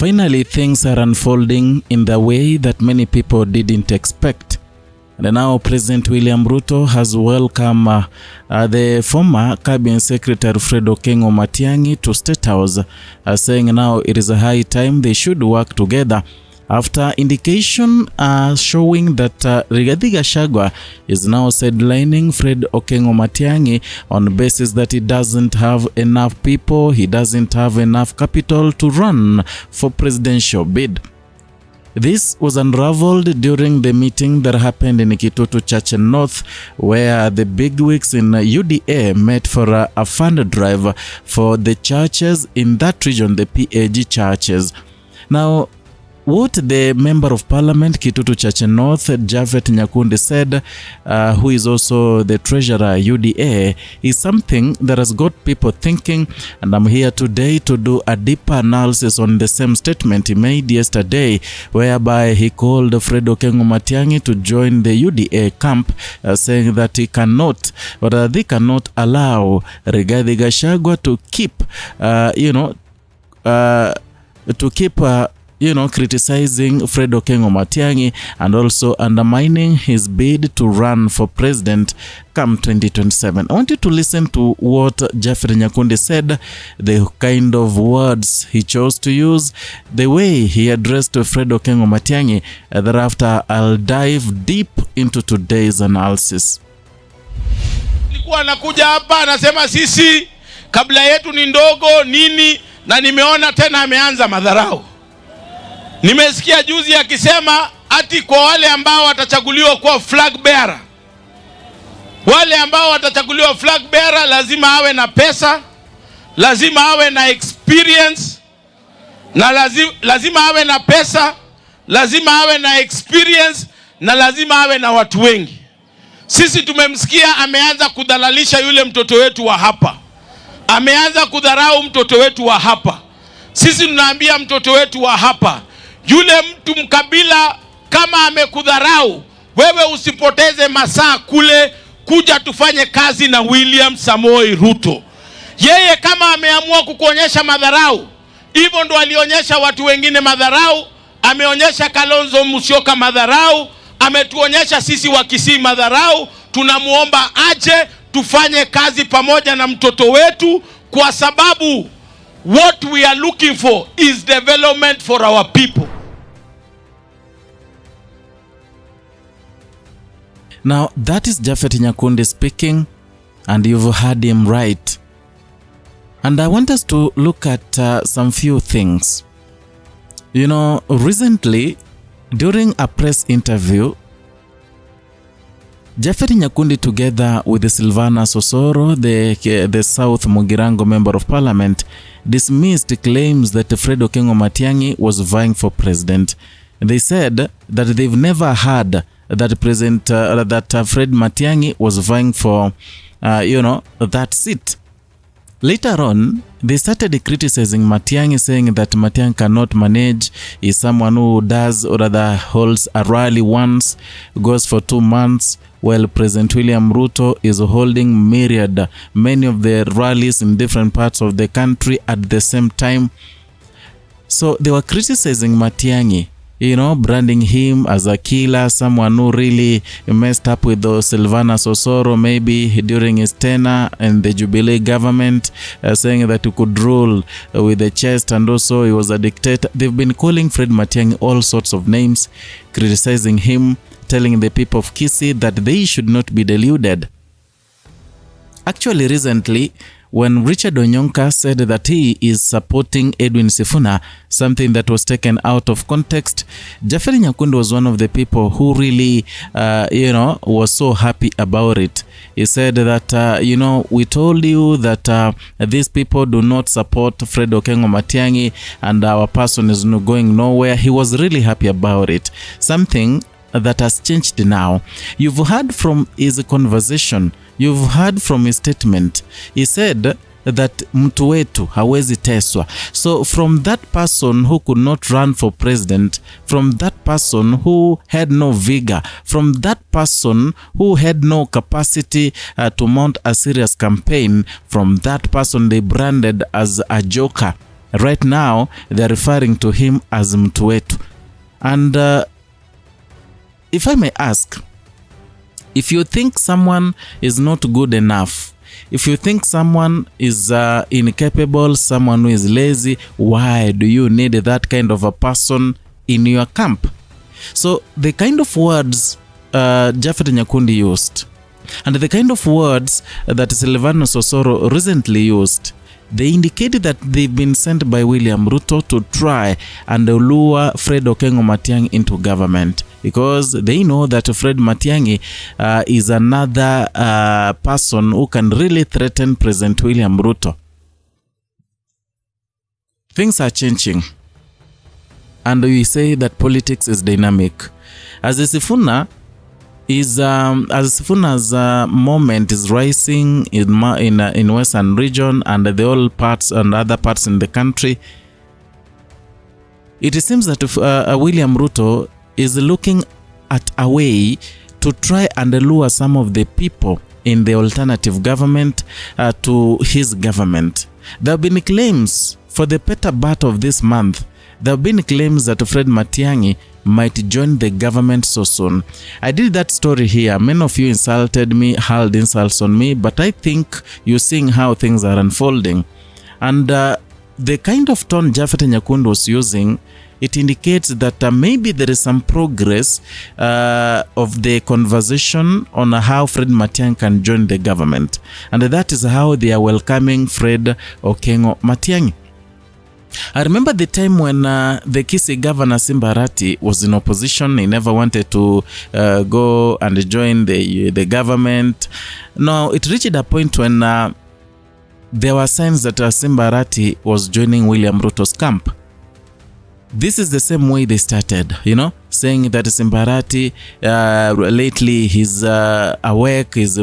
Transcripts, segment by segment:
Finally, things are unfolding in the way that many people didn't expect. And now President William Ruto has welcomed the former Cabinet Secretary Fred Matiang'i to Statehouse, saying now it is a high time they should work together, after indication showing that Rigathi Gachagua is now sidelining Fred Matiang'i on basis that he doesn't have enough people, he doesn't have enough capital to run for presidential bid. This was unraveled during the meeting that happened in Kitutu Church North, where the bigwigs in UDA met for a fund drive for the churches in that region, the PAG churches. Now, what the Member of Parliament, Kitutu Church North, Japhet Nyakundi said, who is also the Treasurer UDA, is something that has got people thinking, and I'm here today to do a deeper analysis on the same statement he made yesterday, whereby he called Fred Matiang'i to join the UDA camp, saying that he cannot, or they cannot allow Rigathi Gachagua to keep, criticizing Fred Matiang'i and also undermining his bid to run for president come 2027. I want you to listen to what Jeffrey Nyakundi said, the kind of words he chose to use, the way he addressed Fred Matiang'i. Thereafter, I'll dive deep into today's analysis. Nilikuwa anakuja hapa anasema sisi kabla yetu ni ndogo nini, na nimeona tena ameanza madharau. Nimesikia juzi akisema ati kwa wale ambao watachaguliwa kuwa flag bearer, wale ambao watachaguliwa flag bearer lazima awe na pesa, lazima awe na experience, na lazima awe na pesa, lazima awe na experience, na lazima awe na watu wengi. Sisi tumemsikia ameanza kudhalalisha yule mtoto wetu wa hapa, ameanza kudharau mtoto wetu wa hapa. Sisi tunaambia mtoto wetu wa hapa, yule mtu mkabila kama amekudharau, wewe usipoteze masaa kule kuja tufanye kazi na William Samoei Ruto. Yeye kama ameamua kukuonyesha madharau, hivyo ndo alionyesha watu wengine madharau, ameonyesha Kalonzo Musyoka madharau, ametuonyesha sisi wa Kisii madharau. Tunamuomba aje tufanye kazi pamoja na mtoto wetu, kwa sababu what we are looking for is development for our people. Now, that is Japhet Nyakundi speaking, and you've heard him right. And I want us to look at some few things. You know, recently, during a press interview, Japhet Nyakundi, together with Silvana Sosoro, the South Mugirango Member of Parliament, dismissed claims that Fred Matiang'i was vying for president. They said that they've never heard that Fred Matiang'i was vying for, that seat. Later on, they started criticizing Matiang'i, saying that Matiang'i cannot manage, is someone who does or rather holds a rally once, goes for 2 months, while President William Ruto is holding many of the rallies in different parts of the country at the same time. So they were criticizing Matiang'i, branding him as a killer, someone who really messed up with those Silvana Sosoro maybe during his tenure in the Jubilee government, saying that he could rule with the chest, and also he was a dictator. They've been calling Fred Matiang'i all sorts of names, criticizing him, telling the people of Kisii that they should not be deluded. Actually, recently, when Richard Onyonka said that he is supporting Edwin Sifuna, something that was taken out of context, Jeffrey Nyakundi was one of the people who really, was so happy about it. He said that, we told you that these people do not support Fred Matiang'i and our person is going nowhere. He was really happy about it. Something that has changed now. You've heard from his conversation, you've heard from his statement. He said that mtu wetu hawezi teswa. So from that person who could not run for president, from that person who had no vigor, from that person who had no capacity to mount a serious campaign, from that person they branded as a joker. Right now, they're referring to him as mtu wetu. And if I may ask, if you think someone is not good enough, if you think someone is incapable, someone who is lazy, why do you need that kind of a person in your camp? So the kind of words Japhet Nyakundi used, and the kind of words that Silvanus Osoro recently used, they indicated that they've been sent by William Ruto to try and lure Fred Okengo Matiang'i into government, because they know that Fred Matiang'i is another person who can really threaten President William Ruto. Things are changing, and we say that politics is dynamic. As Sifuna's moment is rising in Western region and the all parts and other parts in the country, it seems that William Ruto is looking at a way to try and lure some of the people in the alternative government to his government. There have been claims for the better part of this month. There have been claims that Fred Matiang'i might join the government so soon. I did that story here. Many of you insulted me, hurled insults on me, but I think you're seeing how things are unfolding. And the kind of tone Japhet Nyakundi was using, it indicates that maybe there is some progress of the conversation on how Fred Matiang'i can join the government. And that is how they are welcoming Fred Okengo Matiang'i. I remember the time when the Kisii governor Simba Arati was in opposition. He never wanted to go and join the government. Now, it reached a point when there were signs that Simba Arati was joining William Ruto's camp. This is the same way they started, saying that Simba Arati lately he's awake, he's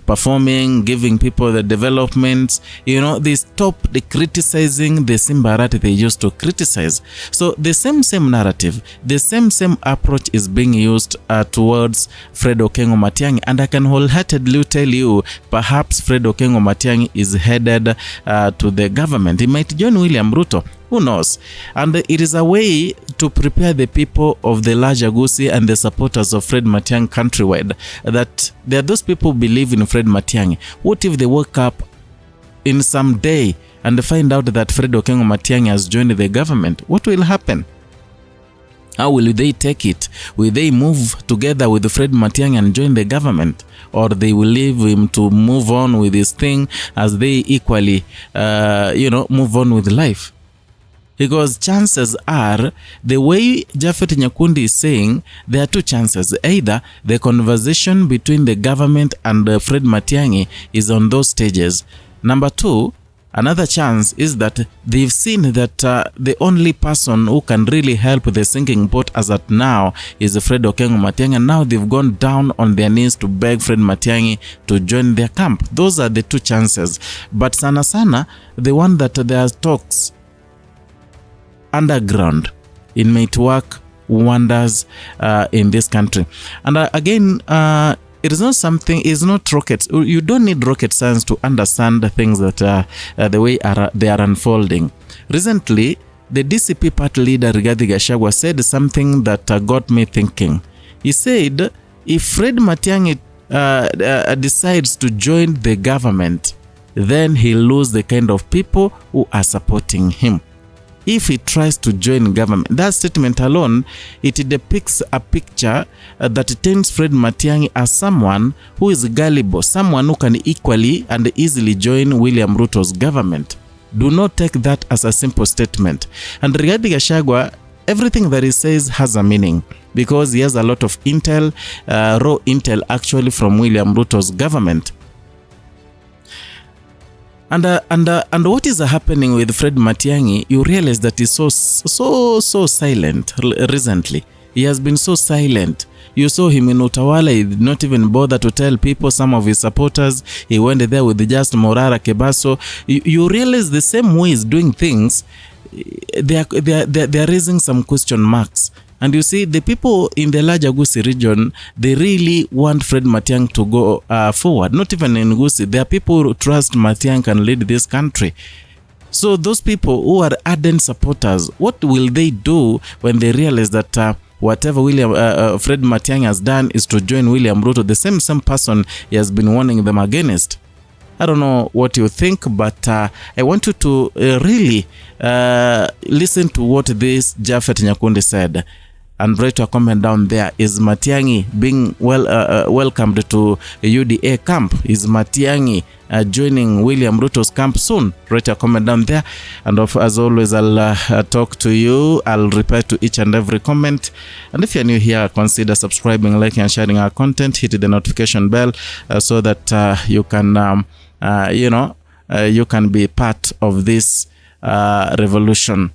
performing, giving people the developments. They stopped criticizing the Simba Arati they used to criticize. So the same narrative, the same approach is being used towards Fred Okengo Matiang'i, and I can wholeheartedly tell you, perhaps Fred Okengo Matiang'i is headed to the government. He might join William Ruto. Who knows? And it is a way to prepare the people of the larger Gusii and the supporters of Fred Matiang'i countrywide that there are those people who believe in Fred Matiang'i. What if they woke up in some day and find out that Fred Okengo Matiang'i has joined the government? What will happen? How will they take it? Will they move together with Fred Matiang'i and join the government? Or they will leave him to move on with his thing as they equally, move on with life? Because chances are, the way Japhet Nyakundi is saying, there are two chances. Either the conversation between the government and Fred Matiang'i is on those stages. Number two, another chance is that they've seen that the only person who can really help the sinking boat as at now is Fred Okengo Matiang'i, and now they've gone down on their knees to beg Fred Matiang'i to join their camp. Those are the two chances. But sana, the one that there are talks underground, it might work wonders in this country. And again, it is not something, it's not rockets. You don't need rocket science to understand the things that the way they are unfolding. Recently, the DCP party leader Rigathi Gachagua said something that got me thinking. He said, if Fred Matiang'i decides to join the government, then he'll lose the kind of people who are supporting him. If he tries to join government, that statement alone, it depicts a picture that paints Fred Matiang'i as someone who is gullible, someone who can equally and easily join William Ruto's government. Do not take that as a simple statement. And Rigathi Gachagua, everything that he says has a meaning, because he has a lot of intel, raw intel actually from William Ruto's government. And what is happening with Fred Matiang'i, you realize that he's so silent recently. He has been so silent. You saw him in Utawala, he did not even bother to tell people, some of his supporters. He went there with just Morara Kebaso. You realize the same way he's doing things, they are raising some question marks. And you see, the people in the larger Gusii region, they really want Fred Matiang'i to go forward. Not even in Gusii. There are people who trust Matiang'i can lead this country. So those people who are ardent supporters, what will they do when they realize that whatever Fred Matiang'i has done is to join William Ruto, the same person he has been warning them against? I don't know what you think, but I want you to really listen to what this Japhet Nyakundi said, and write a comment down there. Is Matiang'i being welcomed to UDA camp? Is Matiang'i joining William Ruto's camp soon? Write a comment down there, and as always, I'll talk to you. I'll reply to each and every comment. And if you're new here, consider subscribing, liking, and sharing our content. Hit the notification bell so that you can you can be part of this revolution.